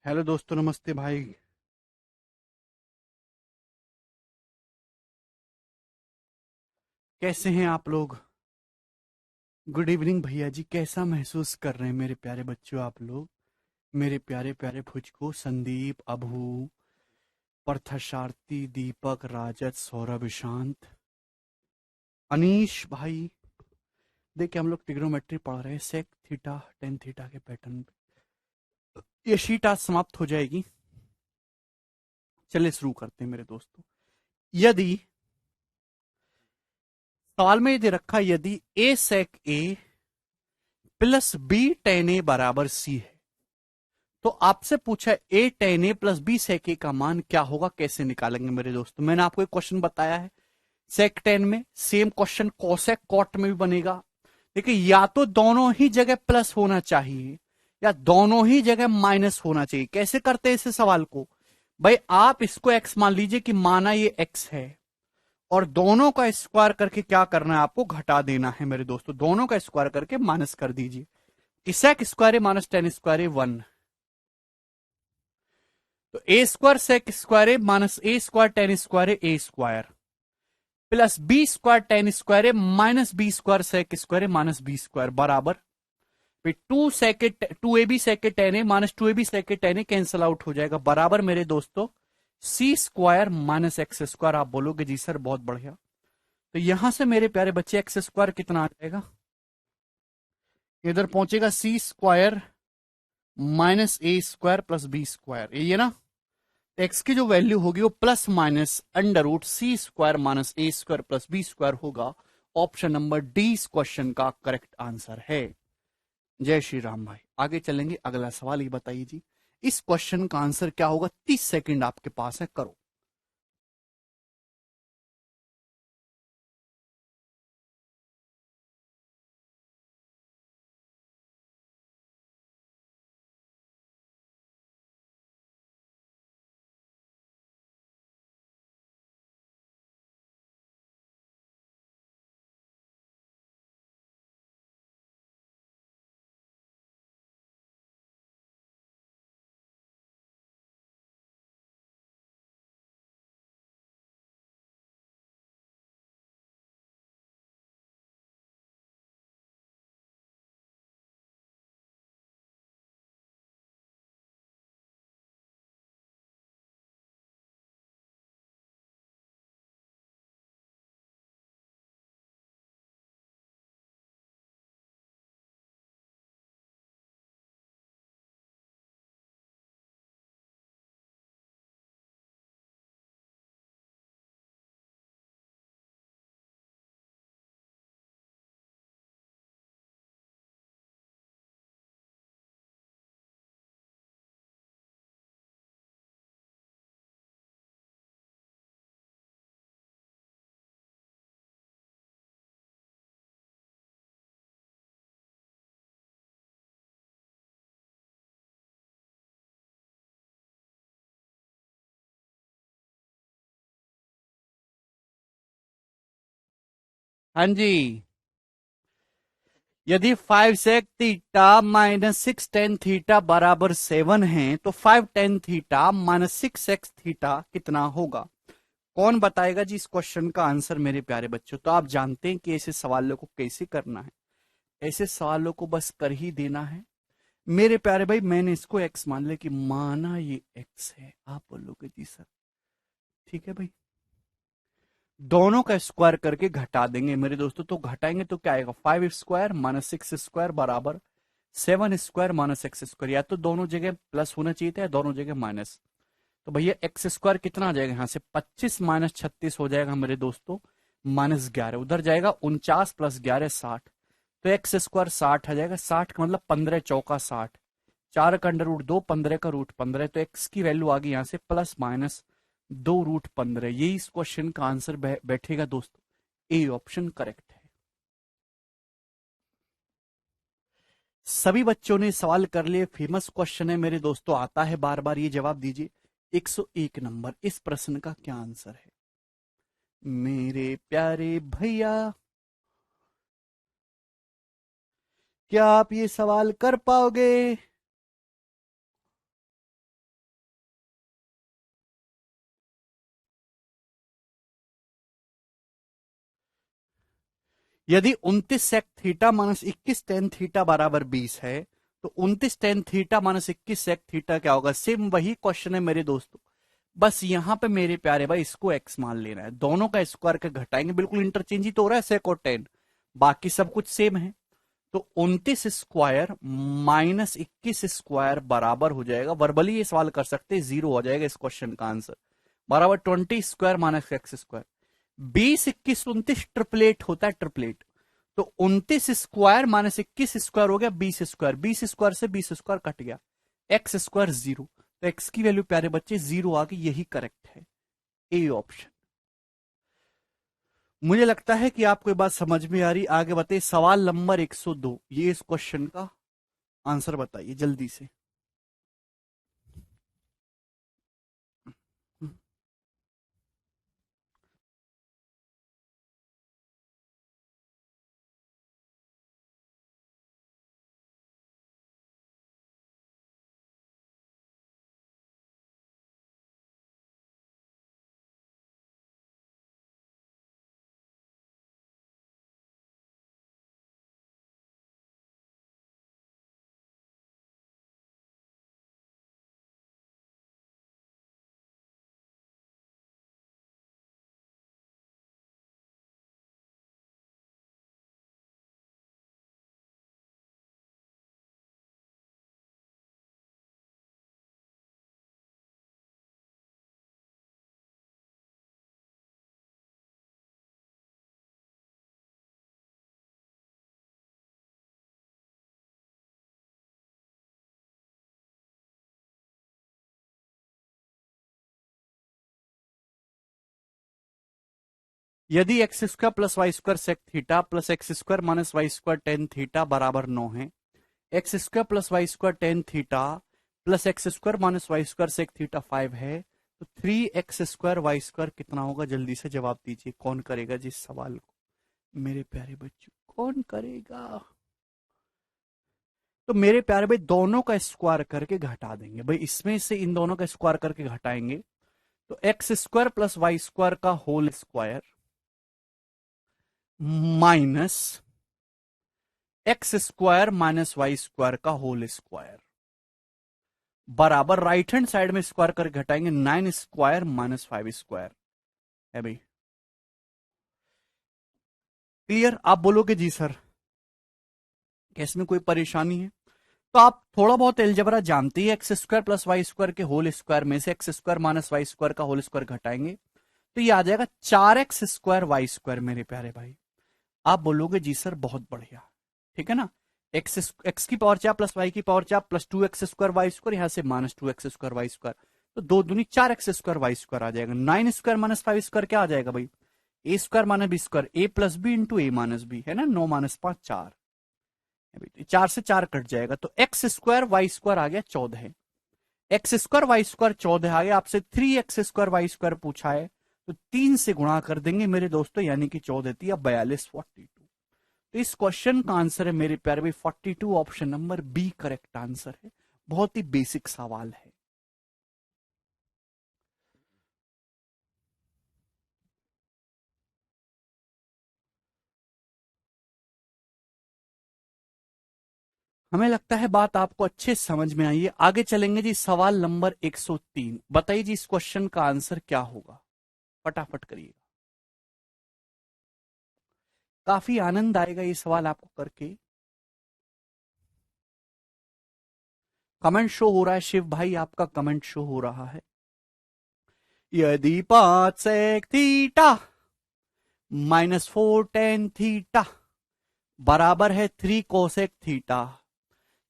Hello दोस्तों, नमस्ते भाई। कैसे हैं आप लोग? गुड इवनिंग भैया जी। कैसा महसूस कर रहे हैं मेरे प्यारे बच्चों आप लोग? मेरे प्यारे प्यारे फुचको, संदीप, अभू, पार्थसारथी, दीपक, राजत, सौरभ, ईशांत, अनीश भाई। देखिए, हम लोग ट्रिग्नोमेट्री पढ़ रहे हैं, सेक थीटा टेन थीटा के पैटर्न पे। ये शीट आज समाप्त हो जाएगी। चलिए शुरू करते हैं मेरे दोस्तों। यदि सवाल में ये दे रखा, यदि ए सेक ए प्लस बी टेन ए बराबर सी है, तो आपसे पूछा ए टेन ए प्लस बी सेक ए का मान क्या होगा, कैसे निकालेंगे मेरे दोस्तों? मैंने आपको एक क्वेश्चन बताया है सेक टेन में, सेम क्वेश्चन कोसेक कॉट में भी बनेगा। देखिए, या तो दोनों ही जगह प्लस होना चाहिए या दोनों ही जगह माइनस होना चाहिए। कैसे करते हैं इस सवाल को? भाई, आप इसको एक्स मान लीजिए कि माना ये एक्स है, और दोनों का स्क्वायर करके क्या करना है, आपको घटा देना है मेरे दोस्तों। दोनों का स्क्वायर करके माइनस कर दीजिए। Sec square minus tan square 1। तो ए स्क्वायर सेक स्क्वायर है minus A square tan square है A square, plus B square tan square है minus B square sec square है माइनस बी स्क्वायर बराबर। फिर two A B sec tan है minus two A B sec tan है, cancel out हो जाएगा बराबर मेरे दोस्तों C square minus x square. आप बोलोगे जी सर बहुत बढ़िया। तो यहां से मेरे प्यारे बच्चे एक्स स्क्वायर कितना आ जाएगा? इधर पहुंचेगा सी square minus A square plus B square, ये ना। एक्स की जो वैल्यू होगी वो plus minus under root C square minus A square plus B square होगा। ऑप्शन नंबर डी इस क्वेश्चन का करेक्ट आंसर है। जय श्री राम भाई। आगे चलेंगे, अगला सवाल ये बताइए जी, इस क्वेश्चन का आंसर क्या होगा? 30 सेकंड आपके पास है, करो। हाँ जी। यदि five sec theta minus six tan theta बराबर 7 है, तो five tan theta minus six x theta कितना होगा? कौन बताएगा जी इस क्वेश्चन का आंसर मेरे प्यारे बच्चों? तो आप जानते हैं कि ऐसे सवालों को कैसे करना है। ऐसे सवालों को बस कर ही देना है मेरे प्यारे भाई। मैंने इसको एक्स मान लिया कि माना ये एक्स है, आप बोलोगे जी सर ठीक है भाई। दोनों का स्क्वायर करके घटा देंगे मेरे दोस्तों। तो घटाएंगे तो क्या आएगा? Five square minus six square बराबर seven square minus x square. या तो दोनों जगह प्लस होना चाहिए था या दोनों जगह माइनस। तो भैया एक्स स्क्वायर कितना आ जाएगा? यहां से 25 माइनस 36 हो जाएगा मेरे दोस्तों माइनस 11। उधर जाएगा 49 प्लस 11 60। तो एक्स स्क्वायर 60 आ जाएगा। 60 का मतलब 15 चौका 60, 4 का अंडर रूट 2, 15 का रूट 15। तो एक्स की वैल्यू आ गई यहां से प्लस माइनस 2 रूट 15। यही इस क्वेश्चन का आंसर बैठेगा दोस्तों। ए ऑप्शन करेक्ट है। सभी बच्चों ने सवाल कर लिए। फेमस क्वेश्चन है मेरे दोस्तों, आता है बार बार। ये जवाब दीजिए। 101 नंबर इस प्रश्न का क्या आंसर है मेरे प्यारे भैया? क्या आप ये सवाल कर पाओगे? यदि 29 sec theta minus 21 tan theta बराबर 20 है, तो 29 tan theta minus 21 sec theta क्या होगा? सेम वही क्वेश्चन है मेरे दोस्तों, बस यहां पे मेरे प्यारे भाई इसको एक्स मान लेना है। दोनों का स्क्वायर के घटाएंगे, बिल्कुल इंटरचेंज ही तो हो रहा है सेक और टेन, बाकी सब कुछ सेम है। तो 29 स्क्वायर माइनस 21 स्क्वायर बराबर हो जाएगा, वर्बली ये सवाल कर सकते हैं, जीरो हो जाएगा इस क्वेश्चन का आंसर, बराबर 20 square minus x square. 20 21 29 triplet होता है, ट्रिपलेट। तो 29 स्क्वायर माइनस 21 स्क्वायर हो गया 20 स्क्वायर, 20 स्क्वायर से 20 स्क्वायर कट गया, एक्स स्क्वायर जीरो। तो एक्स की वैल्यू प्यारे बच्चे जीरो आ गई, यही करेक्ट है, ए ऑप्शन। मुझे लगता है कि आपको ये बात समझ में आ रही। आगे बताइए सवाल नंबर 102, ये इस क्वेश्चन का आंसर बताइए जल्दी से। यदि x square plus Y square sec theta plus x square minus Y square tan theta बराबर 9 है, x square plus Y square tan theta plus x square minus Y square sec theta 5 है, तो 3x square y square कितना होगा? जल्दी से जवाब दीजिए, कौन करेगा जिस सवाल को मेरे प्यारे बच्चों, कौन करेगा? तो मेरे प्यारे भाई दोनों का स्क्वायर करके घटा देंगे भाई, इसमें से इन दोनों का स्क्वायर करके घटाएंगे, तो x square plus Y square का whole square minus x square minus Y square का होल स्क्वायर बराबर राइट हैंड साइड में स्क्वायर करके घटाएंगे 9 स्क्वायर माइनस 5 स्क्वायर है भाई। क्लियर? आप बोलोगे जी सर इसमें कोई परेशानी है? तो आप थोड़ा बहुत एलजेब्रा जानते हैं, x square plus Y square के होल स्क्वायर में से x square minus Y square का होल स्क्वायर घटाएंगे, तो ये आ जाएगा 4x स्क्वायर वाई स्क्वायर मेरे प्यारे भाई। आप बोलोगे जी सर बहुत बढ़िया, ठीक है ना। एक्स की पावर 4 प्लस वाई की power 4 plus 2x square y square, यहां से minus 2x square y square, तो दो दूनी 4x स्क्वायर वाई स्क्वायर आ जाएगा। 9 स्क्वायर माइनस 5 स्क्वायर क्या आ जाएगा भाई? ए square minus B square, A plus B into A minus B, है ना। 9 माइनस 5 4, 4 से 4 कट जाएगा, तो एक्स स्क्वायर वाई स्क्वायर आ गया 14, एक्स स्क्वायर वाई स्क्वायर 14 आ गया। आपसे 3x स्क्वायर वाई स्क्वायर पूछा है, तो 3 से गुणा कर देंगे मेरे दोस्तों, यानी कि 14 थी अब 42 42। तो इस क्वेश्चन का आंसर है मेरे प्यारे भाई 42, option number B correct answer है। बहुत ही बेसिक सवाल है। हमें लगता है बात आपको अच्छे समझ में आई है। आगे चलेंगे जी, सवाल नंबर 103। बताइए जी इस क्वेश्चन का आंसर क्या होगा, फटाफट करिएगा, काफी आनंद आएगा ये सवाल आपको करके। कमेंट शो हो रहा है, शिव भाई आपका कमेंट शो हो रहा है। यदि 5 sec theta minus 4 tan theta बराबर है 3 कोसेक थीटा,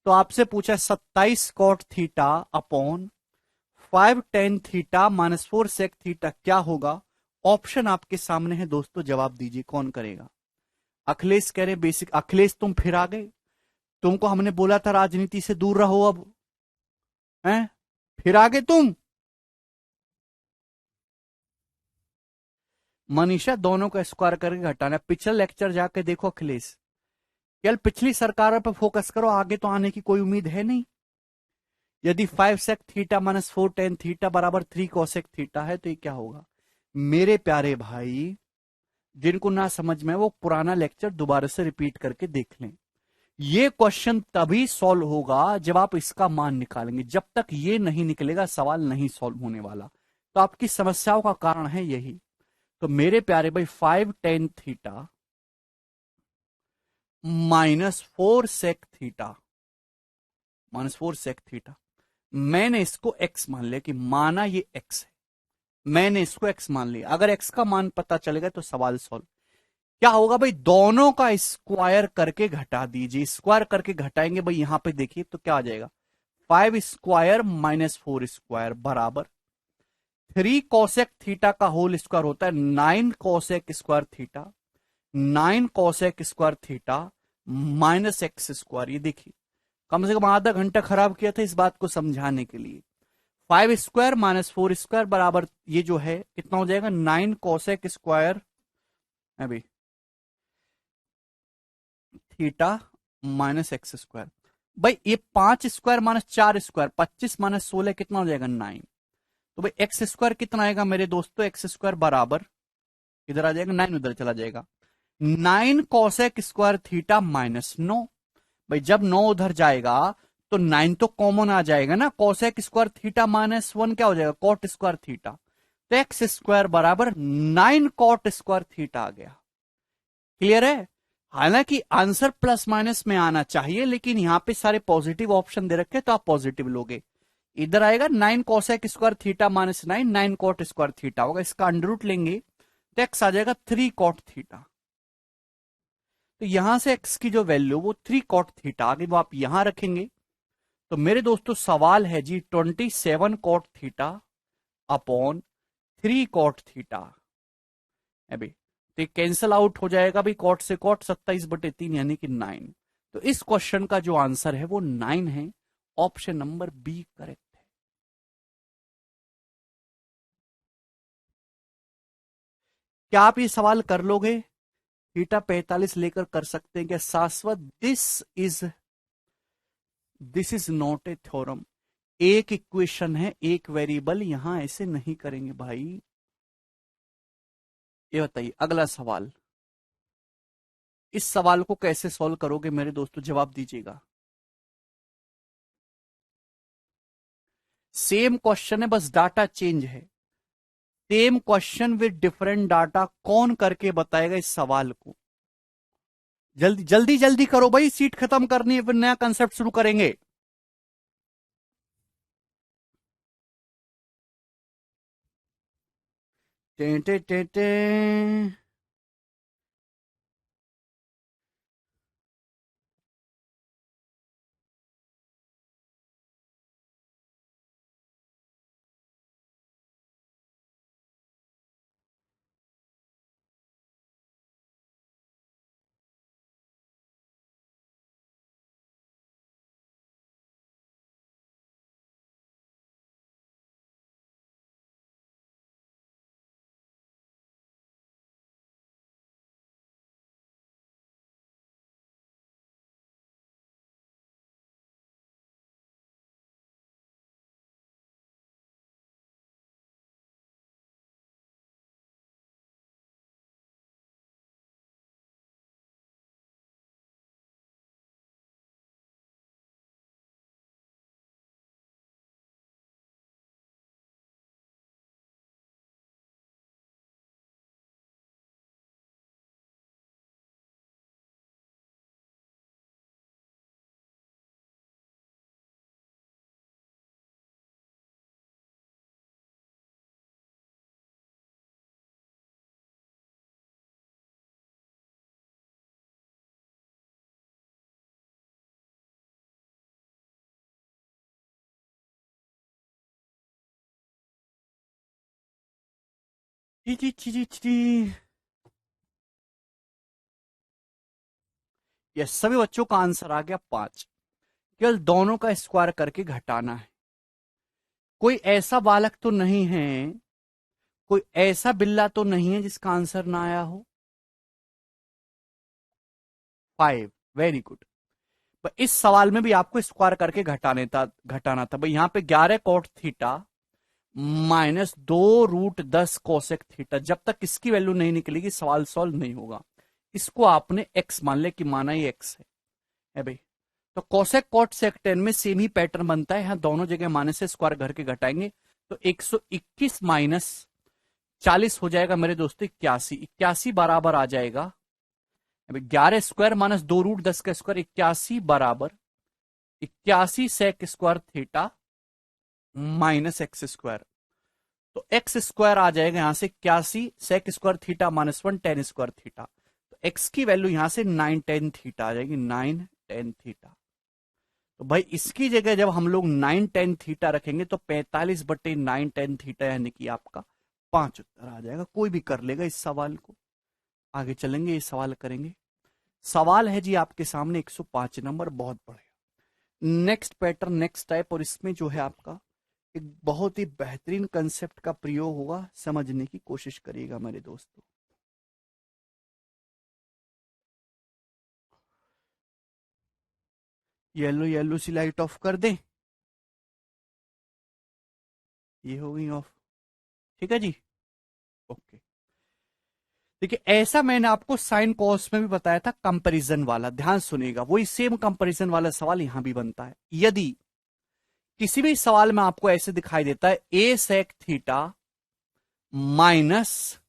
तो आपसे पूछा 27 cot theta upon 5 tan theta minus 4 sec theta क्या होगा? ऑप्शन आपके सामने है दोस्तों, जवाब दीजिए कौन करेगा। अखिलेश कह रहे बेसिक, अखिलेश तुम फिर आ गए, तुमको हमने बोला था राजनीति से दूर रहो, अब हैं फिर आ गए तुम। मनीषा दोनों का स्क्वायर करके घटाना, पिछला लेक्चर जाके देखो अखिलेश, केवल पिछली सरकारों पर फोकस करो, आगे तो आने की कोई उम्मीद है नहीं। यदि 5 sec theta minus 4 tan theta बराबर 3 कोसेक थीटा है, तो ये क्या होगा मेरे प्यारे भाई? जिनको ना समझ में वो पुराना लेक्चर दोबारा से रिपीट करके देख लें। ये क्वेश्चन तभी सॉल्व होगा जब आप इसका मान निकालेंगे, जब तक ये नहीं निकलेगा सवाल नहीं सॉल्व होने वाला। तो आपकी समस्याओं का कारण है यही। तो मेरे प्यारे भाई 5 tan theta -4 sec theta, -4 sec theta, मैंने इसको x मान लिया, कि माना ये x है, मैंने इसको x मान लिया। अगर x का मान पता चलेगा तो सवाल सॉल्व। क्या होगा भाई, दोनों का स्क्वायर करके घटा दीजिए, स्क्वायर करके घटाएंगे भाई, यहां पे देखिए तो क्या आ जाएगा, 5 स्क्वायर -4 स्क्वायर बराबर 3 कोसेक थीटा का होल स्क्वायर होता है 9 cosec square theta, 9 cosec square theta -x square. ये देखिए कम से कम आधा घंटा खराब किया था इस बात को समझाने के लिए। 5 स्क्वायर -4 स्क्वायर बराबर ये जो है कितना हो जाएगा, 9 कोसेक स्क्वायर अभी थीटा -x स्क्वायर। भाई ये 5 स्क्वायर -4 स्क्वायर, 25 - 16 कितना हो जाएगा, 9। तो भाई x स्क्वायर कितना आएगा मेरे दोस्तों, x स्क्वायर बराबर इधर आ जाएगा 9, उधर चला जाएगा 9 कोसेक स्क्वायर थीटा -9। भाई जब 9 उधर जाएगा तो 9 तो कॉमन आ जाएगा ना, कोसेक स्क्वायर थीटा -1 क्या हो जाएगा, कॉट स्क्वायर थीटा। तो एक्स स्क्वायर बराबर 9 कॉट स्क्वायर थीटा आ गया। क्लियर है। हालांकि आंसर प्लस माइनस में आना चाहिए, लेकिन यहां पे सारे पॉजिटिव ऑप्शन दे रखे तो आप पॉजिटिव लोगे। इधर आएगा 9 cosec square theta -9, 9 cot square theta होगा, इसका अंडर रूट लेंगे तो एक्स आ जाएगा 3 कॉट थीटा। तो यहां से एक्स की जो वैल्यू वो 3 कॉट थीटा आ गई, वो आप यहां रखेंगे। तो मेरे दोस्तों सवाल है जी 27 cot theta upon 3 cot theta. अभी तो ये कैंसल आउट हो जाएगा भी, कॉट से कॉट 27/3 यानी कि 9। तो इस क्वेश्चन का जो आंसर है वो 9 है। ऑप्शन नंबर बी करेक्ट है। क्या आप ये सवाल कर लोगे, थीटा 45 लेकर कर सकते हैं क्या शाश्वत? This is not a theorem. एक इक्वेशन है, एक वेरिएबल, यहां ऐसे नहीं करेंगे भाई। ये बताइए अगला सवाल, इस सवाल को कैसे सॉल्व करोगे मेरे दोस्तों, जवाब दीजिएगा। सेम क्वेश्चन है, बस डाटा चेंज है। Same question with different data, कौन करके बताएगा इस सवाल को? जल्दी जल्दी जल्दी करो भाई, सीट खत्म करनी है, फिर नया कंसेप्ट शुरू करेंगे। टे टे टे टे। ची ची ची ची ची। ये सभी बच्चों का आंसर आ गया 5। केवल दोनों का स्क्वायर करके घटाना है। कोई ऐसा बालक तो नहीं है, कोई ऐसा बिल्ला तो नहीं है जिसका आंसर ना आया हो। 5, वेरी गुड। इस सवाल में भी आपको स्क्वायर करके घटाना था भाई। यहां पे 11 cot theta minus 2√10 cosec theta. जब तक इसकी वैल्यू नहीं निकलेगी सवाल सॉल्व नहीं होगा। इसको आपने x मान ले कि माना ही x है भाई। तो कोसेक कॉट सेक टेन में सेम ही पैटर्न बनता है, यहां दोनों जगह माइनस से स्क्वायर घर के घटाएंगे तो 121 माइनस 40 हो जाएगा मेरे दोस्तों 81। 81 बराबर आ जाएगा 11 स्क्वायर माइनस 2√10 का स्क्वायर 81 बराबर 81 sec square theta minus x square. तो एक्स स्क्वायर आ जाएगा यहां से 81 sec square theta minus 1 tan square theta. तो एक्स की वैल्यू यहां से 9 टेन थीटा आ जाएगी, 9 टेन थीटा। तो भाई इसकी जगह जब हम लोग 9 टेन थीटा रखेंगे तो 45/9 टेन थीटा यानी कि आपका 5 उत्तर आ जाएगा। कोई भी कर लेगा इस सवाल को। आगे चलेंगे, ये सवाल करेंगे। सवाल है जी आपके सामने 105 नंबर, बहुत बढ़िया। नेक्स्ट पैटर्न, नेक्स्ट टाइप, और इसमें जो है आपका एक बहुत ही बेहतरीन कंसेप्ट का प्रयोग होगा, समझने की कोशिश करिएगा मेरे दोस्तों। येलो येलो सी लाइट ऑफ कर दें, ये हो गई ऑफ, ठीक है जी, ओके। देखिए ऐसा मैंने आपको साइन कॉस में भी बताया था, कंपैरिजन वाला, ध्यान सुनिएगा। वही सेम कंपैरिजन वाला सवाल यहां भी बनता है। यदि किसी भी सवाल में आपको ऐसे दिखाई देता है A sec theta minus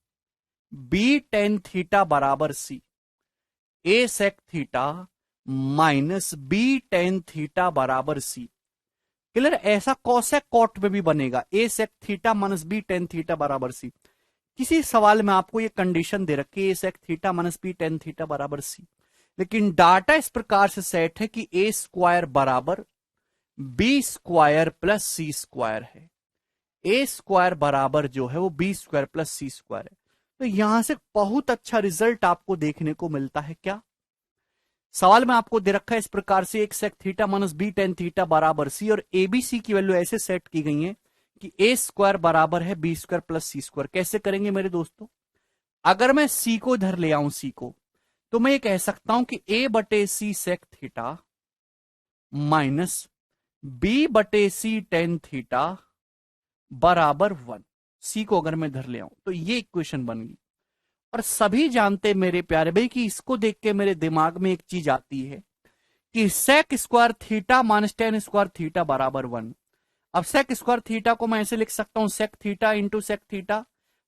B tan theta बराबर C, A sec theta minus B tan theta बराबर सी, क्लियर। ऐसा कॉसेक कॉट में भी बनेगा, A sec theta minus B tan theta बराबर सी। किसी सवाल में आपको ये कंडीशन दे रखी है A sec theta minus B tan theta बराबर सी, लेकिन डाटा इस प्रकार से सेट है कि ए स्क्वायर बराबर B square plus C square है। ए स्क्वायर बराबर जो है वो B square plus C square है। तो यहां से बहुत अच्छा रिजल्ट आपको देखने को मिलता है। क्या सवाल में आपको दे रखा है इस प्रकार से, एक sec theta minus B tan theta बराबर सी, और एबीसी की वैल्यू ऐसे सेट की गई है कि ए स्क्वायर बराबर है B square plus C square. कैसे करेंगे मेरे दोस्तों? अगर मैं सी को इधर ले आऊं, सी को, तो मैं ये कह सकता हूं कि ए बटे सी सेक थीटा माइनस बी बटे सी टेन थीटा बराबर 1। सी को अगर मैं इधर ले आऊं तो ये इक्वेशन बन गई। और सभी जानते मेरे प्यारे भाई कि इसको देख के मेरे दिमाग में एक चीज आती है कि sec square theta minus tan square theta बराबर 1। अब सेक स्क्वायर थीटा को मैं ऐसे लिख सकता हूं sec theta into sec theta,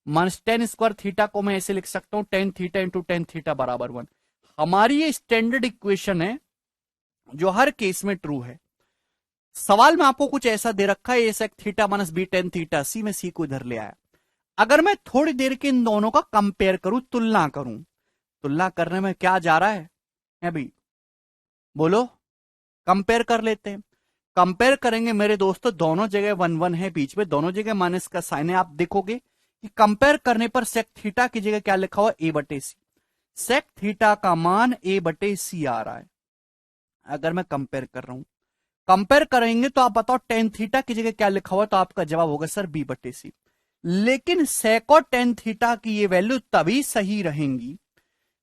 minus tan square theta को मैं ऐसे लिख सकता हूं tan theta into tan theta बराबर 1। हमारी ये स्टैंडर्ड इक्वेशन है जो हर केस में ट्रू है। सवाल में आपको कुछ ऐसा दे रखा है A sec theta minus B tan theta C, में सी को इधर ले आया। अगर मैं थोड़ी देर के इन दोनों का कंपेयर करूं, तुलना करूं, तुलना करने में क्या जा रहा है भाई, बोलो? कंपेयर कर लेते हैं। कंपेयर करेंगे मेरे दोस्तों, दोनों जगह 1 1 है बीच में, दोनों जगह माइनस का साइन है। आप देखोगे कि कंपेयर करने पर सेक थीटा की जगह क्या लिखा हुआ, ए बटे सी। सेक थीटा का मान ए बटे सी आ रहा है। अगर मैं कंपेयर कर रहा हूं, कंपेयर करेंगे तो आप बताओ टेन थीटा की जगह क्या लिखा हुआ, तो आपका जवाब होगा सर बी बटे सी। लेकिन सेक और टेन थीटा की ये वैल्यू तभी सही रहेंगी,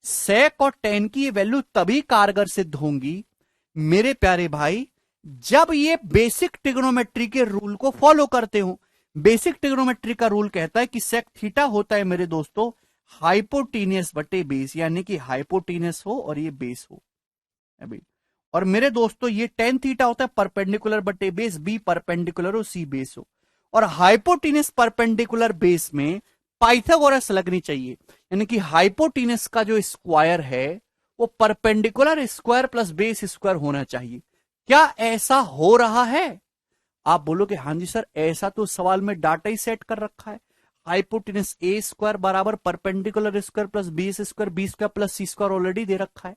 सेक और टेन की ये वैल्यू तभी कारगर सिद्ध होंगी मेरे प्यारे भाई, जब ये बेसिक ट्रिग्नोमेट्री के रूल को फॉलो करते हो। बेसिक ट्रिग्नोमेट्री का रूल कहता है कि सेक थीटा होता है मेरे दोस्तों हाइपोटीनियस बटे बेस, यानी कि हाइपोटीनियस हो और ये बेस हो अभी। और मेरे दोस्तों ये टेन थीटा होता है परपेंडिकुलर बटे बेस, बी परपेंडिकुलर हो सी बेस हो। और हाइपोटीनियस परपेंडिकुलर बेस में पाइथागोरस लगनी चाहिए, यानी कि हाइपोटीनियस का जो स्क्वायर है वो perpendicular square plus base square होना चाहिए। क्या ऐसा हो रहा है? आप बोलोगे हाँ जी सर, ऐसा तो सवाल में डाटा ही सेट कर रखा है। हाइपोटेनस ए स्क्वायर बराबर perpendicular square plus B square plus C square already दे रखा है।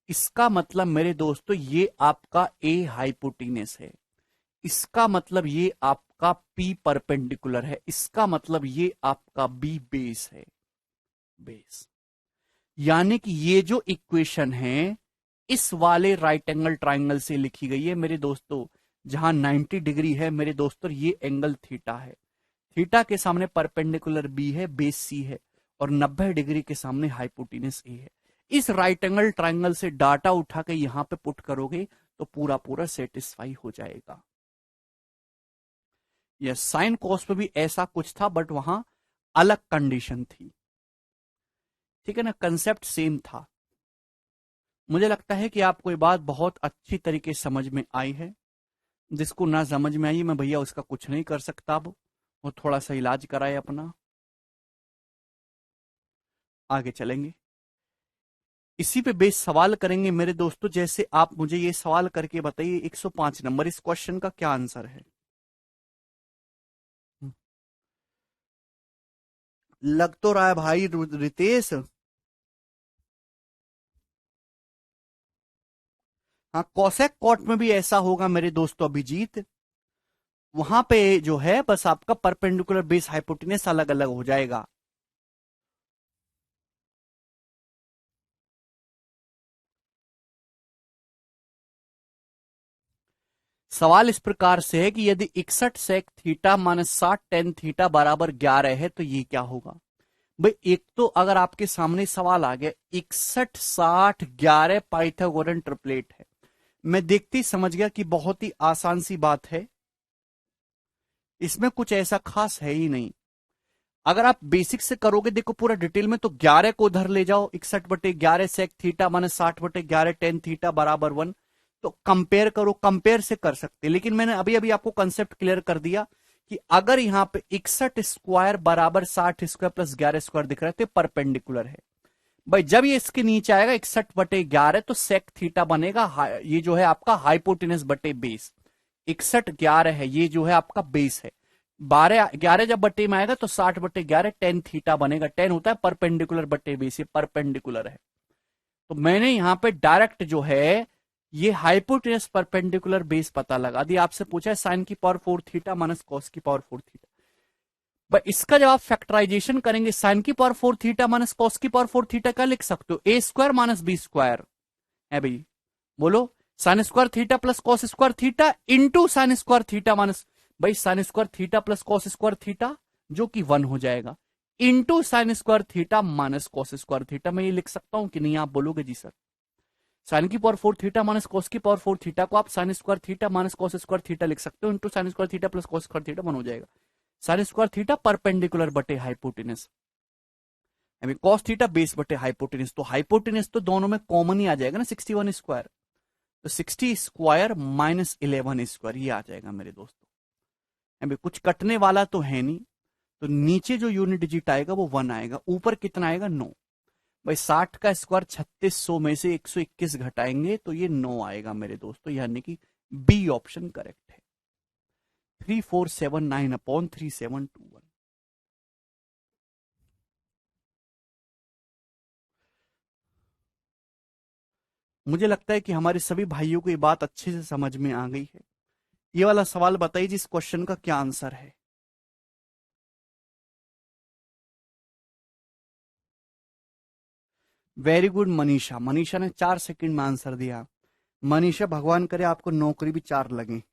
इसका मतलब मेरे दोस्तों ये आपका ए हाइपोटेनस है, इसका मतलब ये आपका पी परपेंडिकुलर है, इसका मतलब ये आपका बी बेस है, बेस। यानी कि ये जो इक्वेशन है इस वाले राइट एंगल ट्राइंगल से लिखी गई है मेरे दोस्तों, जहां 90 डिग्री है मेरे दोस्तों, ये एंगल थीटा है। थीटा के सामने परपेंडिकुलर बी है, बेस सी है, और 90 डिग्री के सामने हाइपोटेनस ए है। इस राइट एंगल ट्राइंगल से डाटा उठा के यहां पे पुट करोगे तो पूरा पूरा सेटिस्फाई हो जाएगा। यस, साइन कॉस पे भी ऐसा कुछ था बट वहां अलग कंडीशन थी। ठीक है ना, कंसेप्ट सेम था। मुझे लगता है कि आपको ये बात बहुत अच्छी तरीके से समझ में आई है। जिसको ना समझ में आई, मैं भैया उसका कुछ नहीं कर सकता। अब वो थोड़ा सा इलाज कराए अपना, आगे चलेंगे। इसी पे बेस सवाल करेंगे मेरे दोस्तों। जैसे आप मुझे ये सवाल करके बताइए, 105 नंबर इस क्वेश्चन का क्या आंसर है? लग तो रहा है भाई रितेश। हाँ, कॉसेक कॉट में भी ऐसा होगा मेरे दोस्तों अभिजीत। वहां पे जो है बस आपका परपेंडिकुलर बेस हाइपोटेनस अलग अलग हो जाएगा। सवाल इस प्रकार से है कि यदि 61 sec theta minus 60 tan theta बराबर 11 है तो ये क्या होगा? भाई एक तो अगर आपके सामने सवाल आ गया 61 60 11 पाइथागोरन ट्रिपलेट है, मैं देखते ही समझ गया कि बहुत ही आसान सी बात है, इसमें कुछ ऐसा खास है ही नहीं। अगर आप बेसिक से करोगे, देखो पूरा डिटेल में, तो 11 को उधर ले जाओ, 61/11 sec theta minus 60/11 tan theta बराबर 1। तो कंपेयर करो, कंपेयर से कर सकते, लेकिन मैंने अभी अभी आपको कंसेप्ट क्लियर कर दिया कि अगर यहां पे 61 स्क्वायर बराबर 60 स्क्वायर प्लस 11 स्क्वायर दिख रहा है तो परपेंडिकुलर है। भाई जब ये इसके नीचे आएगा 61/11 तो सेक थीटा बनेगा, ये जो है आपका हाइपोटेनस बटे बेस। 61/11 है, ये जो है आपका बेस है। 12 11 जब बटे में आएगा तो 60/11 टेन थीटा बनेगा। टेन होता है परपेंडिकुलर बटे बेस, ये परपेंडिकुलर है। तो मैंने यहां पे डायरेक्ट जो है ये हाइपोटेनस परपेंडिकुलर बेस पता लगा दिया। आपसे पूछा है साइन की पावर 4 थीटा माइनस कॉस की पावर 4 थीटा, पर इसका जब आप फैक्टराइजेशन करेंगे साइन की पावर 4 थीटा माइनस कॉस की पावर 4 थीटा क्या लिख सकते हो? A square minus B square है भाई। बोलो, sine square theta plus cos square theta into sine square theta minus, भाई sine square theta plus cos square theta जो कि 1 हो जाएगा, into sine square theta minus cos square theta. मैं ये लिख सकता हूं कि नहीं? आप बोलोगे जी सर। साइन की पावर 4 थीटा माइनस कॉस की पावर 4 थीटा को आप sign square theta minus cos square theta लिख सकते हो, into sine square theta plus cos square theta 1 हो जाएगा। साइन स्क्वायर थीटा परपेंडिकुलर बटे hypotenuse, I mean cos theta base बटे हाइपोटेनस। तो हाइपोटेनस तो दोनों में कॉमन ही आ जाएगा ना, 61 स्क्वायर। तो 60 स्क्वायर माइनस 11 स्क्वायर ये आ जाएगा मेरे दोस्तों। अभी कुछ कटने वाला तो है नहीं, तो नीचे जो यूनिट डिजिट आएगा वो 1 आएगा, ऊपर कितना आएगा? 9। भाई 60 का स्क्वायर 3600 में से 121 घटाएंगे तो ये 9 आएगा मेरे दोस्तों, यानी कि बी ऑप्शन करेक्ट है। 3479/3721। मुझे लगता है कि हमारे सभी भाइयों को ये बात अच्छे से समझ में आ गई है। ये वाला सवाल बताइए जिस क्वेश्चन का क्या आंसर है? Very good Manisha. मनीषा ने 4 सेकंड में आंसर दिया। मनीषा, भगवान करे आपको नौकरी भी 4 लगे।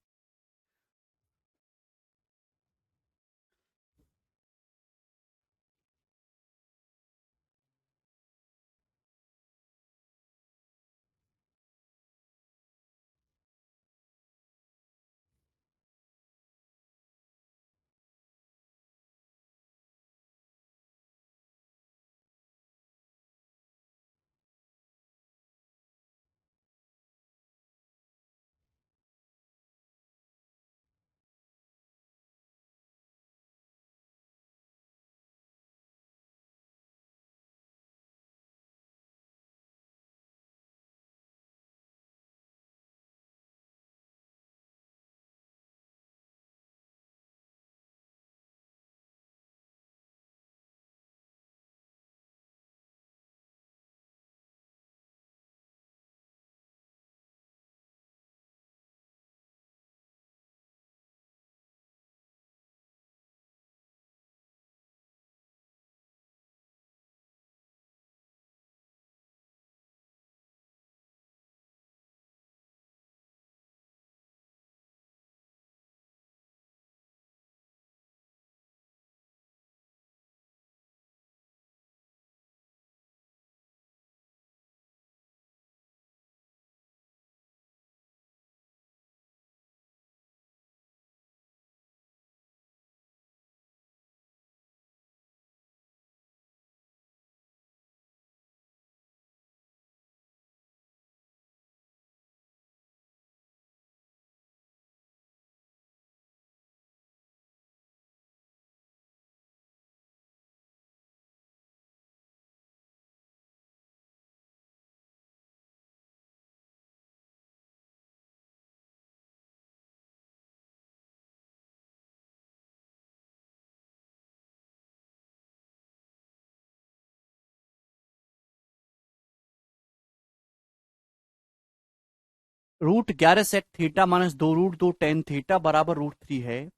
√11 sec theta minus 2 √2 tan theta बराबर √3 है,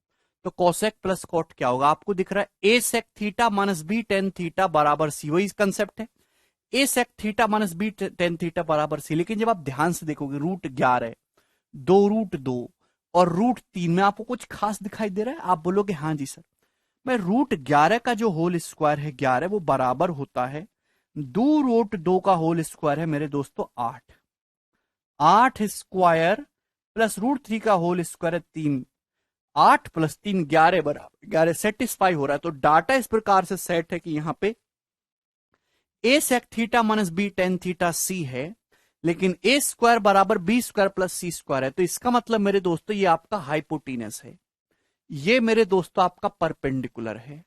तो कोसेक प्लस कॉट क्या होगा? आपको दिख रहा है A sec theta minus B tan theta बराबर सी, वही कंसेप्ट है। A sec theta minus B tan theta बराबर सी, लेकिन जब आप ध्यान से देखोगे √11, 2 √2 और √3 में आपको कुछ खास दिखाई दे रहा है? आप बोलोगे हाँ जी सर, मैं √11 का जो होल स्क्वायर है 11, वो बराबर होता है 2 √2 का होल स्क्वायर है मेरे दोस्तों 8। 8 स्क्वायर प्लस √3 का होल स्क्वायर है 3। 8 प्लस 3 11 बराबर 11, सेटिस्फाई हो रहा है। तो डाटा इस प्रकार से सेट है कि यहां पे A sec theta minus B tan theta C है, लेकिन ए स्क्वायर बराबर B square plus C square है। तो इसका मतलब मेरे दोस्तों ये आपका हाइपोटीनस है, ये मेरे दोस्तों आपका परपेंडिकुलर है,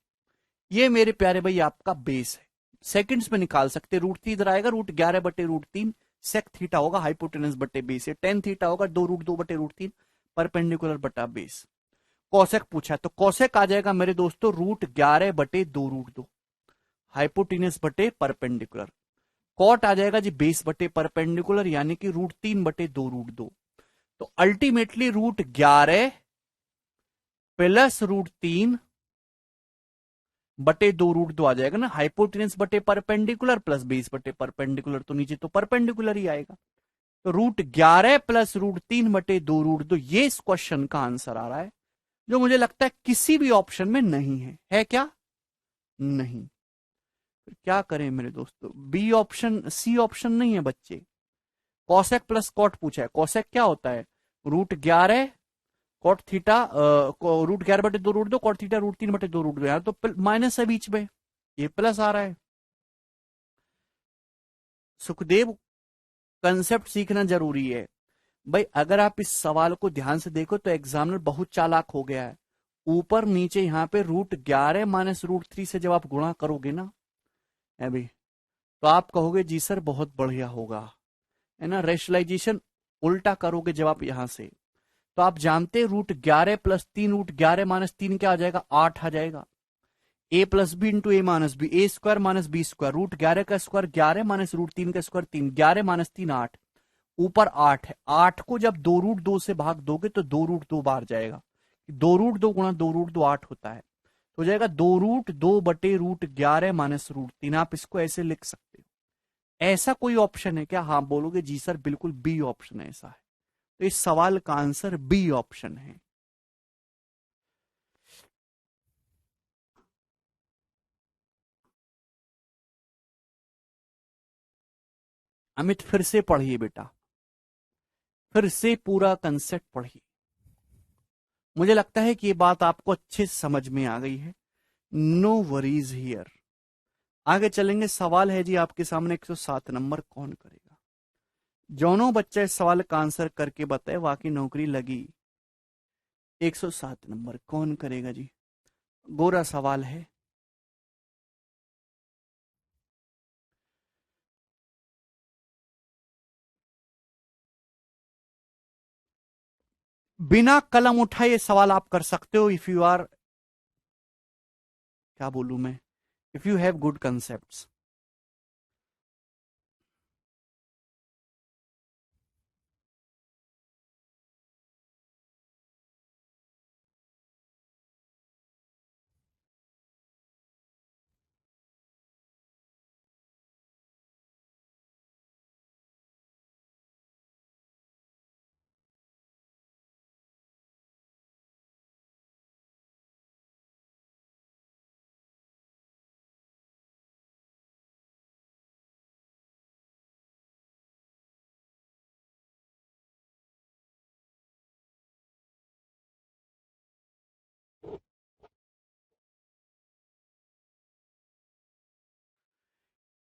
ये मेरे प्यारे भाई आपका बेस है। सेकंड्स में निकाल सकते, √3 इधर आएगा, √11 बटे √3 सेक थीटा होगा, हाइपोटेनस बटे बेस है। टेन थीटा होगा 2 √2 बटे √3 परपेंडिकुलर बटा बेस। कौसेक पूछा है तो कौसेक आ जाएगा मेरे दोस्तों √11 बटे 2 √2 हाइपोटेनस बटे परपेंडिकुलर। कॉट आ जाएगा जी बेस बटे परपेंडिकुलर, यानी कि √3 बटे 2 √2। तो अल्टीमेटली √11 प्लस √3 बटे 2 √2 आ जाएगा ना, हाइपोटेनस बटे परपेंडिकुलर प्लस बेस बटे परपेंडिकुलर, तो नीचे तो परपेंडिकुलर ही आएगा। तो √11 प्लस √3 बटे 2 √2, ये इस क्वेश्चन का आंसर आ रहा है, जो मुझे लगता है किसी भी ऑप्शन में नहीं है क्या? नहीं। फिर क्या करें मेरे दोस्तों? बी ऑप्शन, सी ऑप्शन नहीं है बच्चे। कॉसेक प्लस कॉट पूछा है, कॉसेक क्या होता है? √11 कॉट थीटा, √11 बटे 2 √2 कॉट थीटा √3 बटे 2 √2, यार तो माइनस है बीच में, ये प्लस आ रहा है। सुखदेव, कंसेप्ट सीखना जरूरी है भाई। अगर आप इस सवाल को ध्यान से देखो तो एग्जामिनर बहुत चालाक हो गया है। ऊपर नीचे यहाँ पे √11 माइनस √3 से जब आप गुणा करोगे ना अभी, तो आप कहोगे जी सर बहुत बढ़िया होगा, है ना। रेशनलाइजेशन उल्टा करोगे जब आप यहां से, तो आप जानते हैं √11 प्लस 3 √11 माइनस 3 क्या आ जाएगा? 8 आ जाएगा। ए plus B into A minus B, A square minus B square, √11 का स्क्वायर 11 माइनस √3 का स्क्वायर 3, 11 माइनस 3 8, ऊपर 8 है। 8 को जब 2 √2 से भाग दोगे तो 2 √2 बार जाएगा। 2 √2 गुणा 2 √2 8 होता है, तो हो जाएगा 2 √2 बटे √11 माइनस √3। आप इसको ऐसे लिख सकते हो। ऐसा कोई ऑप्शन है क्या? हाँ बोलोगे जी सर बिल्कुल बी ऑप्शन है, ऐसा है। तो इस सवाल का आंसर बी ऑप्शन है। अमित फिर से पढ़िए बेटा, फिर से पूरा कंसेप्ट पढ़िए। मुझे लगता है कि ये बात आपको अच्छे से समझ में आ गई है। No worries here. आगे चलेंगे। सवाल है जी आपके सामने 107 नंबर, कौन करेगा? दोनों बच्चे इस सवाल का आंसर करके बताए, वाकई नौकरी लगी। 107 नंबर कौन करेगा जी? गोरा सवाल है। बिना कलम उठाए ये सवाल आप कर सकते हो, इफ यू आर, क्या बोलूं मैं, if you have good concept.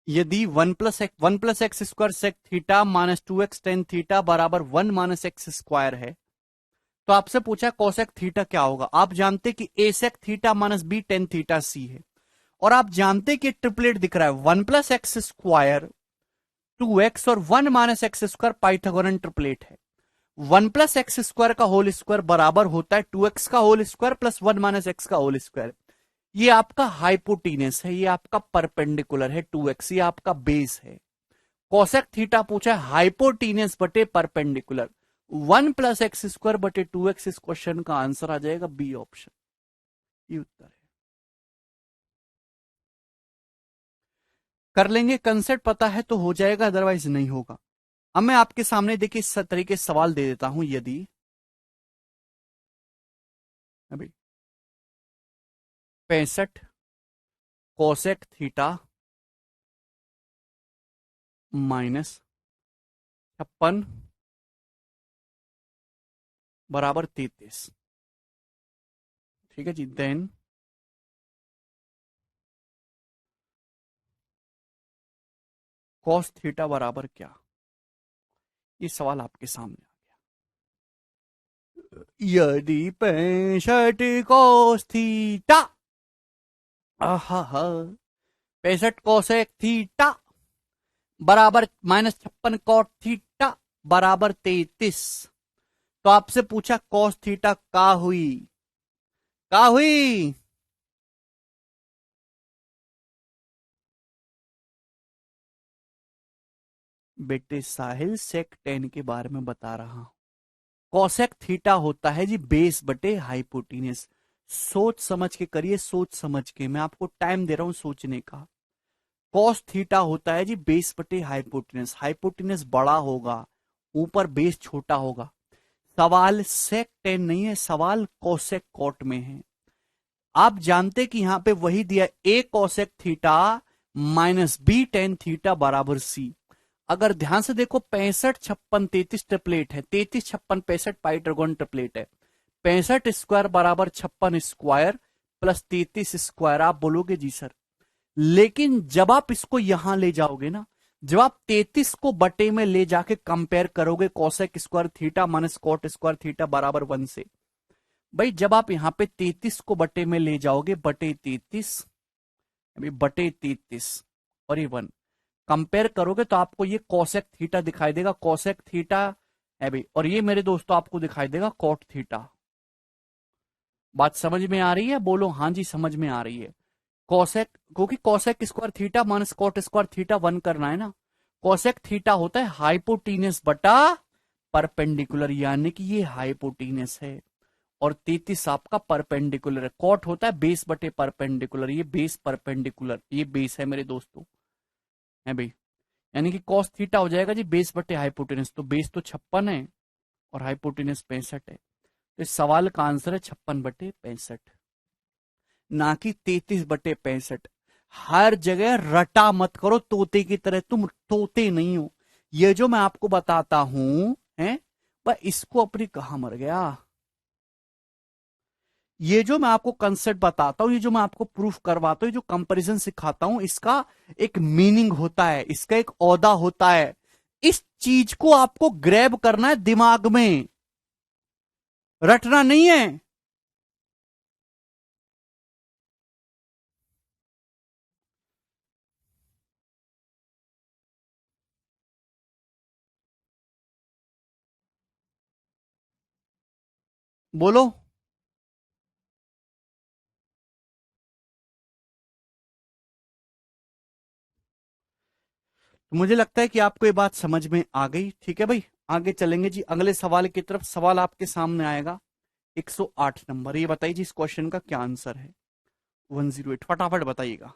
यदि one plus x square sec theta minus 2x tan theta बराबर 1 माइनस एक्स स्क्वायर है, तो आपसे पूछा कोसेक थीटा क्या होगा। आप जानते कि A sec theta minus B tan theta C है, और आप जानते कि ट्रिपलेट दिख रहा है 1 प्लस एक्स स्क्वायर 2x और 1 minus x square, Pythagorean triplet है। 1 प्लस एक्स स्क्वायर का होल स्क्वायर बराबर होता है 2x का whole square plus 1 minus x का होल स्क्वायर। ये आपका हाइपोटीनस है, ये आपका परपेंडिकुलर है 2x, ये आपका बेस है। कोसेक थीटा पूछा है हाइपोटीनस बटे परपेंडिकुलर। 1 प्लस एक्स स्क्वायर बटे 2x, इस क्वेश्चन का आंसर आ जाएगा बी ऑप्शन, ये उत्तर है। कर लेंगे, कंसेप्ट पता है तो हो जाएगा, अदरवाइज नहीं होगा। अब मैं आपके सामने देखिए इस तरीके से सवाल दे देता हूं, यदि अभी 65 कोसेक थीटा माइनस 56 बराबर 33, ठीक है जी, देन कॉस थीटा बराबर क्या, ये सवाल आपके सामने आ गया। यदि 65 कॉस थीटा, आहा, 65 कोसेक थीटा बराबर माइनस 56 कॉट थीटा बराबर 33, तो आपसे पूछा कॉस थीटा का हुई, का हुई। बेटे साहिल सेक 10 के बारे में बता रहा हूं। कॉसेक थीटा होता है जी बेस बटे हाइपोटीनस। सोच समझ के करिए, सोच समझ के, मैं आपको टाइम दे रहा हूं सोचने का। कॉस थीटा होता है जी बेस बटे हाइपोटीनस, हाइपोटीनस बड़ा होगा, ऊपर बेस छोटा होगा। सवाल सेक 10 नहीं है, सवाल कोसेक कॉट में है। आप जानते कि यहां पे वही दिया, A cosec theta minus B tan theta बराबर सी। अगर ध्यान से देखो 65 56 33 ट्रिपलेट है, 33 56 65 पाइट्रागोन ट्रिपलेट है। 65 स्क्वायर बराबर 56 स्क्वायर प्लस 33 स्क्वायर, आप बोलोगे जी सर। लेकिन जब आप इसको यहां ले जाओगे ना, जब आप 33 को बटे में ले जाके कंपेयर करोगे cosec square theta minus cot square theta बराबर 1 से, भाई जब आप यहां पे 33 को बटे में ले जाओगे, बटे 33, अभी बटे 33 और ये 1 कंपेयर करोगे तो आपको ये कोसेक थीटा दिखाई देगा, कोसेक थीटा है भाई, और ये मेरे दोस्तों आपको दिखाई देगा कॉट थीटा। बात समझ में आ रही है, बोलो हाँ जी समझ में आ रही है। कोसेक, क्योंकि cosec square theta minus cot square theta 1 करना है ना। कोसेक थीटा होता है हाइपोटीनस बटा परपेंडिकुलर, यानी कि ये हाइपोटीनस है और 33 आपका परपेंडिकुलर है। कॉट होता है बेस बटे परपेंडिकुलर, ये बेस परपेंडिकुलर, ये बेस है मेरे दोस्तों, है भाई। यानी कि कॉस थीटा हो जाएगा जी बेस बटे हाइपोटेनस, तो बेस तो 56 है और हाइपोटेनस 65 है, तो इस सवाल का आंसर है 56/65, ना कि 33/65। हर जगह रटा मत करो तोते की तरह, तुम तोते नहीं हो। ये जो मैं आपको बताता हूं है, पर इसको अपनी कहा मर गया। ये जो मैं आपको कंसेप्ट बताता हूं, ये जो मैं आपको प्रूफ करवाता हूं, ये जो कंपैरिजन सिखाता हूं, इसका एक मीनिंग होता है, इसका एक औदा होता है। इस चीज को आपको ग्रैब करना है दिमाग में, रटना नहीं है। बोलो। तो मुझे लगता है कि आपको ये बात समझ में आ गई, ठीक है भाई। आगे चलेंगे जी अगले सवाल की तरफ। सवाल आपके सामने आएगा 108 नंबर। ये बताइए जी इस क्वेश्चन का क्या आंसर है। 108 फटाफट बताइएगा।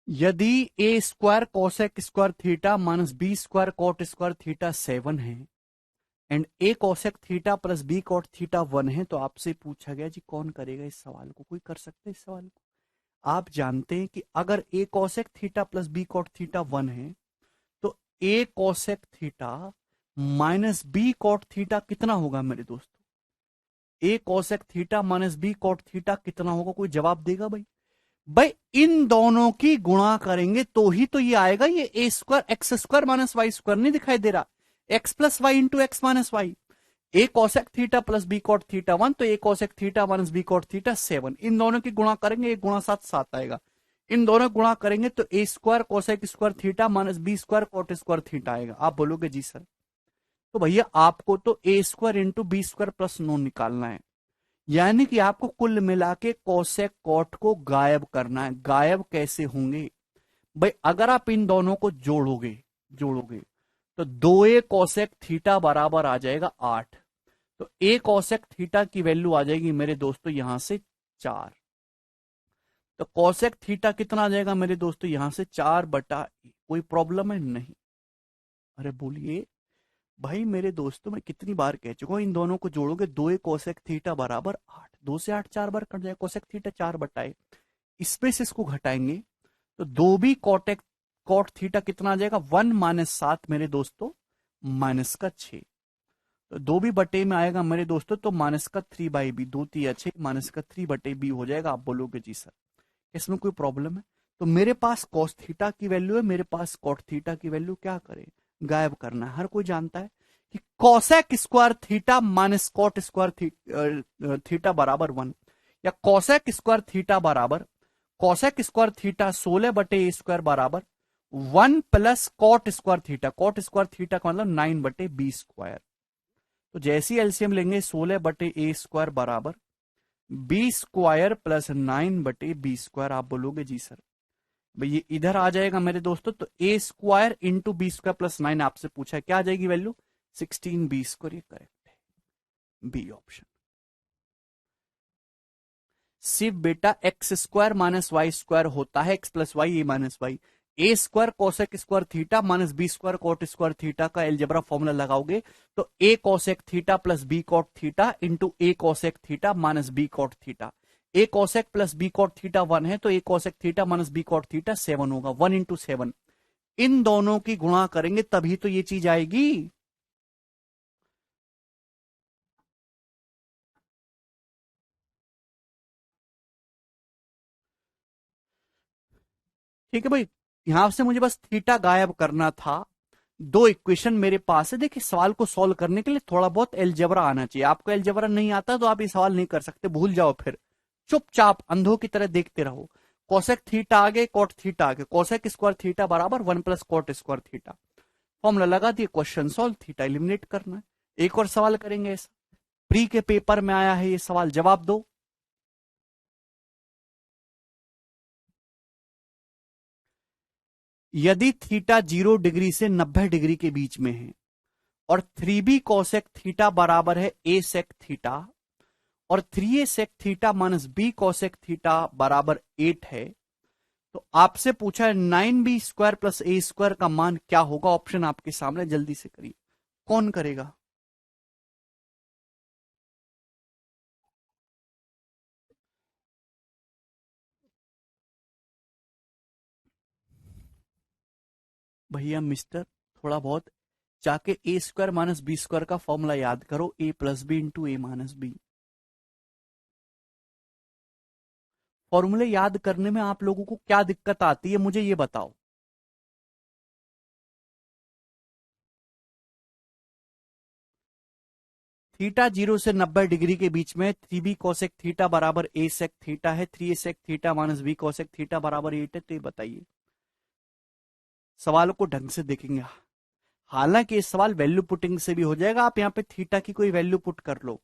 यदि A square cosec square theta minus B square cot square theta 7 है and A cosec theta plus B cot theta 1 है, तो आपसे पूछा गया जी कौन करेगा इस सवाल को? कोई कर सकता है इस सवाल को? आप जानते हैं कि अगर A cosec theta plus B cot theta 1 है तो A cosec theta minus B cot theta कितना होगा मेरे दोस्तों? A cosec theta minus B cot theta कितना होगा? कोई जवाब देगा भाई? भाई इन दोनों की गुणा करेंगे तो ही तो ये आएगा। ये A square X square minus Y square नहीं दिखाई दे रहा? X plus Y into X minus Y. A cosec theta plus B cot theta 1 तो A cosec theta minus B cot theta 7। इन दोनों की गुणा करेंगे, एक गुणा साथ साथ आएगा। इन दोनों गुणा करेंगे तो A square cosec square theta minus B square cot square theta आएगा। आप बोलोगे जी सर, तो भैया आपको तो A square into B square plus नो निकालना है, यानी कि आपको कुल मिला के कोसेक कॉट को गायब करना है। गायब कैसे होंगे भाई? अगर आप इन दोनों को जोड़ोगे जोड़ोगे तो 2a कोसेक थीटा बराबर आ जाएगा 8। तो a कोसेक थीटा की वैल्यू आ जाएगी मेरे दोस्तों यहां से 4। तो कोसेक थीटा कितना आ जाएगा मेरे दोस्तों? यहां से 4/a। कोई प्रॉब्लम है? नहीं। अरे बोलिए भाई मेरे दोस्तों, मैं कितनी बार कह चुका हूं, इन दोनों को जोड़ोगे 2a कोसेक थीटा बराबर 8। 2 से 8 4 बार कट जाएगा, कोसेक थीटा 4/a। इसमें से इसको घटाएंगे तो 2b कोटेक कॉट थीटा कितना आ जाएगा? 1 माइनस 7 मेरे दोस्तों माइनस का 6। तो 2b बटे में आएगा मेरे दोस्तों तो माइनस का 3/b। 2 3 6 माइनस का 3/b हो जाएगा। आप बोलोगे जी सर इसमें कोई प्रॉब्लम है? तो मेरे पास कॉस थीटा की वैल्यू है, मेरे पास कॉट थीटा की वैल्यू, क्या करें? गायब करना है। हर कोई जानता है कि cosec square theta minus cot square theta बराबर 1, या कॉसेक स्क्वायर थीटा बराबर कॉसेक स्क्वायर थीटा 16/a² बराबर 1 plus cot square theta. Cot square theta का मतलब 9/b²। तो जैसी एलसीएम लेंगे 16/a² बराबर b² प्लस 9/b²। आप बोलोगे जी सर भाई ये इधर आ जाएगा मेरे दोस्तों, तो a² इंटू b² प्लस 9 आपसे पूछा है, क्या आ जाएगी वैल्यू? 16b²। ये करेक्ट है, बी ऑप्शन। सिर्फ बेटा x² माइनस y² होता है, x plus Y A minus Y. a² cosec square theta minus b² cot square theta का एलजेब्रा फॉर्मूला लगाओगे तो a cosec theta plus b cot theta into a cosec theta minus b cot theta. a cosec plus b cot theta 1 है तो a cosec theta minus b cot theta 7 होगा। 1 into 7। इन दोनों की गुणा करेंगे तभी तो ये चीज आएगी। ठीक है भाई, यहां से मुझे बस थीटा गायब करना था। दो इक्वेशन मेरे पास है। देखिए सवाल को सॉल्व करने के लिए थोड़ा बहुत एलजेब्रा आना चाहिए। आपको एलजेब्रा नहीं आता तो आप ये सवाल नहीं कर सकते, भूल जाओ। फिर चुपचाप अंधों की तरह देखते रहो। कोसेक थीटा आगे, कॉट थीटा आगे, कोसेक स्क्वायर थीटा बराबर 1 plus cot square theta. Formula लगा दिए, क्वेश्चन सॉल्व, थीटा एलिमिनेट करना है। एक और सवाल करेंगे ऐसा, प्री के पेपर में आया है ये सवाल, जवाब दो। यदि थीटा 0 डिग्री से 90 डिग्री के बीच में है और 3b कोसेक थीटा बराबर है a सेक थीटा और 3a sec theta minus b cosec theta बराबर 8 है, तो आपसे पूछा है 9b² प्लस a² का मान क्या होगा? ऑप्शन आपके सामने, जल्दी से करिए। कौन करेगा? भैया मिस्टर, थोड़ा बहुत जाके a² माइनस b² का फॉर्मूला याद करो, a plus B into A minus B. फॉर्मूले याद करने में आप लोगों को क्या दिक्कत आती है मुझे ये बताओ। थीटा 0 से 90 डिग्री के बीच में 3b कोसेक थीटा बराबर a सेक थीटा है, 3a sec theta minus b cosec theta बराबर 8 है। तो ये बताइए, सवाल को ढंग से देखेंगे। हालांकि इस सवाल वैल्यू पुटिंग से भी हो जाएगा, आप यहां पे थीटा की कोई वैल्यू पुट कर लो।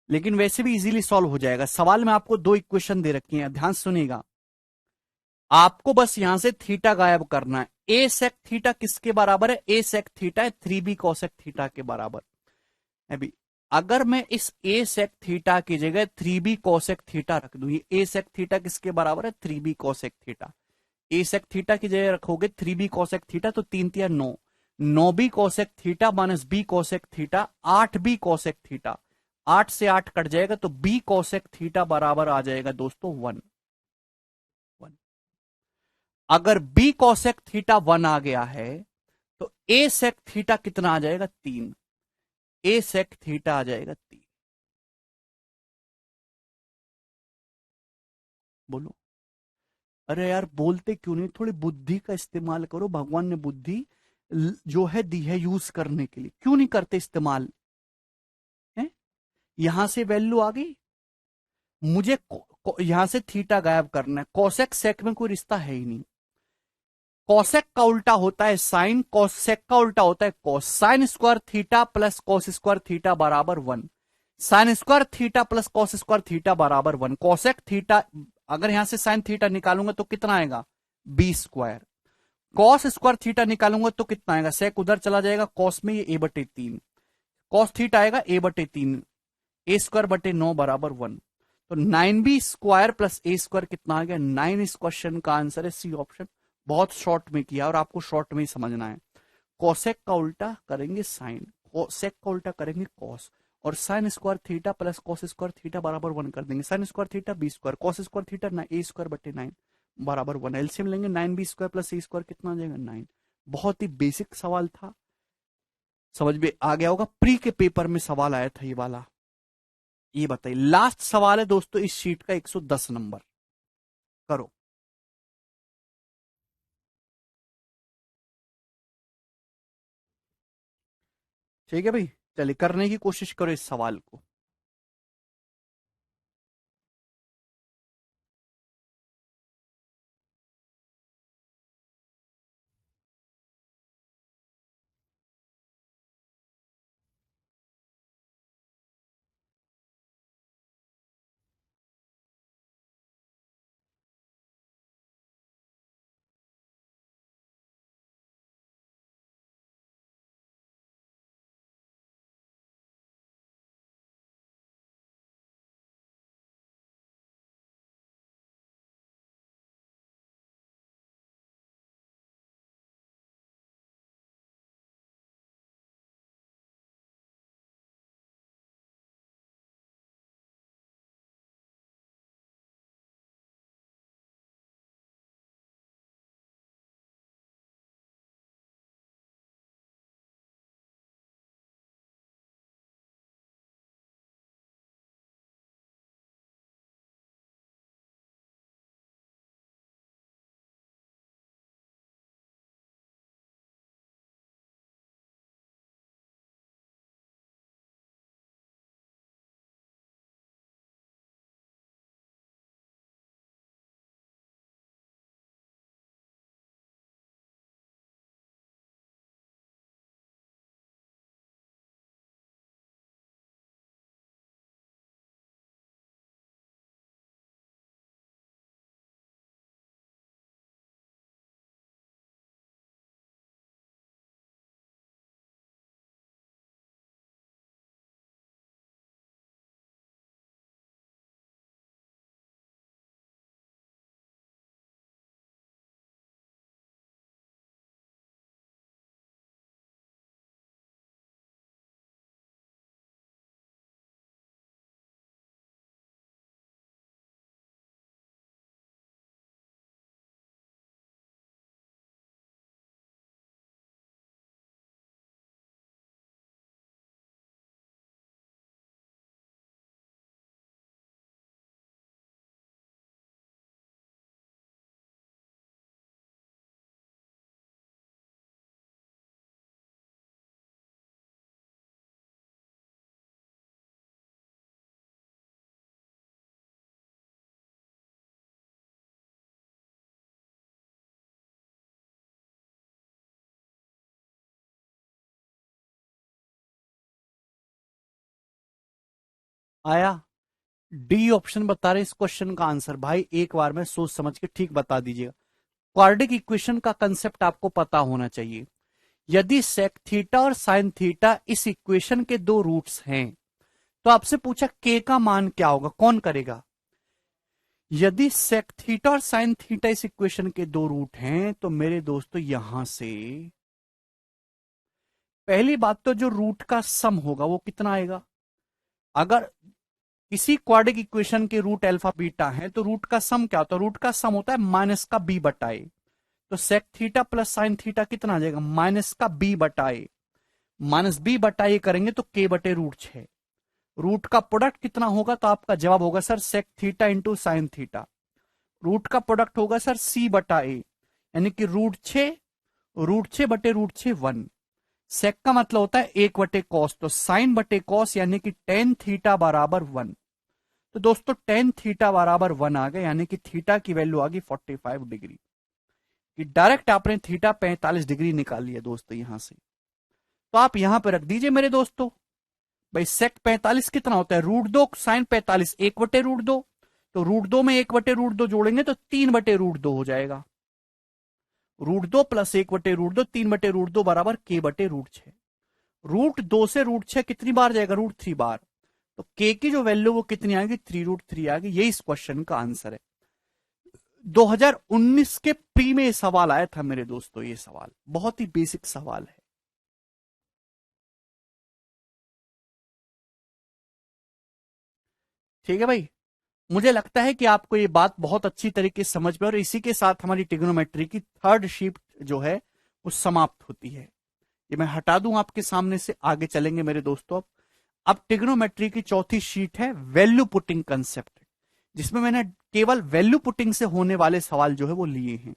लेकिन वैसे भी इजीली सॉल्व हो जाएगा। सवाल में आपको दो इक्वेशन दे रखी हैं, ध्यान सुनिएगा। आपको बस यहां से थीटा गायब करना है। ए सेक थीटा किसके बराबर है? ए सेक थीटा है 3b कोसेक थीटा के बराबर। अभी अगर मैं इस a sec थीटा की जगह 3b cosec थीटा रख दूं, ये a sec थीटा किसके बराबर है? 3b cosec theta. a sec theta की जगह रखोगे 3b cosec थीटा तो 3 तिया 9, 9b cosec theta minus b cosec theta, 8b cosec theta, 8 से 8 कट जाएगा तो b cosec थीटा बराबर आ जाएगा दोस्तों 1। अगर b cosec थीटा 1 आ गया है तो a sec थीटा कितना आ जाएगा? 3। a sec थीटा आ जाएगा 3। बोलो। अरे यार बोलते क्यों नहीं? थोड़ी बुद्धि का इस्तेमाल करो, भगवान ने बुद्धि जो है दी है यूज करने के लिए, क्यों नहीं करते इस्तेमाल? है? यहां से वैल्यू आ गई, मुझे यहां से थीटा गायब करना है, कोसेक सेक में कोई रिश्ता है ही नहीं। कोसेक का उल्टा होता है साइन, कोसेक का उल्टा होता है cos. Sine square theta plus cos square theta बराबर 1। Sine square theta plus cos square theta बराबर 1। कोसेक थीटा, अगर यहां से साइन थीटा निकालूंगा तो कितना आएगा? B square. Cos square theta निकालूंगा तो कितना आएगा? सेक उधर चला जाएगा, कॉस में ये ए बटे 3, कॉस थीटा आएगा ए बटे 3, ए स्क्वायर बटे 9 बराबर 1। तो 9b स्क्वायर प्लस ए स्क्वायर कितना आ गया? 9। इस क्वेश्चन का आंसर है सी ऑप्शन। बहुत शॉर्ट में किया और आपको शॉर्ट में ही समझना है। कोसेक का उल्टा करेंगे साइन, कोसेक का उल्टा करेंगे कॉस, और sine square theta plus cos square theta बराबर 1 कर देंगे। Sine square theta B square, cos square theta ना ए स्क्वायर बटे 9 बराबर 1। एलसीएम लेंगे 9b स्क्वायर प्लस ए स्क्वायर कितना आ जाएगा? 9। बहुत ही बेसिक सवाल था, समझ में आ गया होगा। प्री के पेपर में सवाल आया था ये वाला। ये बताइए, लास्ट सवाल है दोस्तों इस शीट का, 110 नंबर। करो। ठीक है भाई, चलिए करने की कोशिश करो इस सवाल को। आया? डी ऑप्शन बता रहे इस क्वेश्चन का आंसर। भाई एक बार में सोच समझ के ठीक बता दीजिएगा। क्वाड्रेटिक इक्वेशन का कंसेप्ट आपको पता होना चाहिए। यदि सेक थीटा और साइन थीटा इस इक्वेशन के दो रूट्स हैं तो आपसे पूछा के का मान क्या होगा, कौन करेगा? यदि सेक थीटा और साइन थीटा इस इक्वेशन के दो रूट हैं तो मेरे दोस्तों यहां से पहली बात तो जो रूट का सम होगा वो कितना आएगा? अगर किसी क्वाड्रिक इक्वेशन के रूट अल्फा बीटा है तो रूट का सम क्या होता है? रूट का सम होता है माइनस का बी बटाए। तो sec theta plus sine theta कितना आ जाएगा? माइनस का बी बटाए। माइनस बी बटाए करेंगे तो के बटे रूट 6। रूट का प्रोडक्ट कितना होगा? तो आपका जवाब होगा sir sec theta into sine theta. Root का प्रोडक्ट होगा सर सी बटा ए, यानी कि रूट 6 बटे रूट 6 1। सेक का मतलब होता है 1 बटे कॉस, तो साइन बटे कॉस यानी कि टेन थीटा बराबर 1। तो दोस्तों टेन थीटा बराबर 1 आ गया, यानी कि थीटा की वैल्यू आ गई 45 डिग्री। कि डायरेक्ट आपने थीटा 45 डिग्री निकाल लिया दोस्तों यहां से। तो आप यहां पर रख दीजिए मेरे दोस्तों। भाई सेक 45 कितना होता है? रूट 2 साइन 45 1 बटे रूट 2। तो रूट 2 में 1 बटे रूट 2 जोड़ेंगे तो 3 बटे रूट 2 हो जाएगा। रूट 2 प्लस 1 बटे रूट 2 3 बटे रूट 2 बराबर के बटे रूट 6। रूट 2 से रूट 6 कितनी बार जाएगा? रूट 3 बार। तो के की जो वैल्यू वो कितनी आएगी? 3√3 आएगी। यही इस क्वेश्चन का आंसर है। 2019 के प्री में ये सवाल आया था मेरे दोस्तों। ये सवाल बहुत ही बेसिक सवाल है। ठीक है भाई, मुझे लगता है कि आपको ये बात बहुत अच्छी तरीके से समझ में, और इसी के साथ हमारी ट्रिग्नोमेट्री की थर्ड शिफ्ट जो है वो समाप्त होती है। ये मैं हटा दूं आपके सामने से, आगे चलेंगे मेरे दोस्तों। अब ट्रिग्नोमेट्री की चौथी शीट है वैल्यू पुटिंग कंसेप्ट, जिसमें मैंने केवल वैल्यू पुटिंग से होने वाले सवाल जो है वो लिए हैं।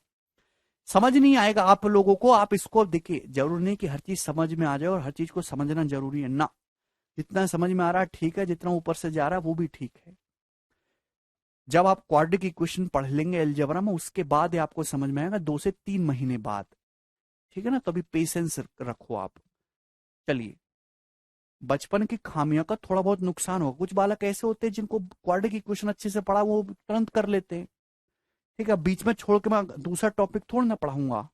समझ नहीं आएगा आप लोगों को, आप इसको देखिए, जरूरी नहीं कि हर चीज समझ में आ जाए और हर चीज को समझना जरूरी है ना। जितना समझ में आ रहा है ठीक है, जितना ऊपर से जा रहा है वो भी ठीक है। जब आप क्वाड्रिक इक्वेशन पढ़ लेंगे अलजेब्रा में, उसके बाद ही आपको समझ में आएगा, 2 से 3 महीने बाद। ठीक है ना? तो अभी पेशेंस रखो आप। चलिए, बचपन की खामियों का थोड़ा बहुत नुकसान होगा। कुछ बालक ऐसे होते हैं जिनको क्वाड्रिक इक्वेशन अच्छे से पढ़ा वो तुरंत कर लेते हैं। ठीक है, बीच में छोड़ के मैं दूसरा टॉपिक थोड़ा ना पढ़ाऊंगा।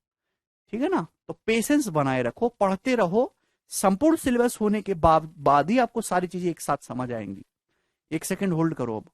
ठीक है ना? तो पेशेंस बनाए रखो, पढ़ते रहो। संपूर्ण सिलेबस होने के बाद ही आपको सारी चीजें एक साथ समझ आएंगी। 1 सेकंड होल्ड करो अब।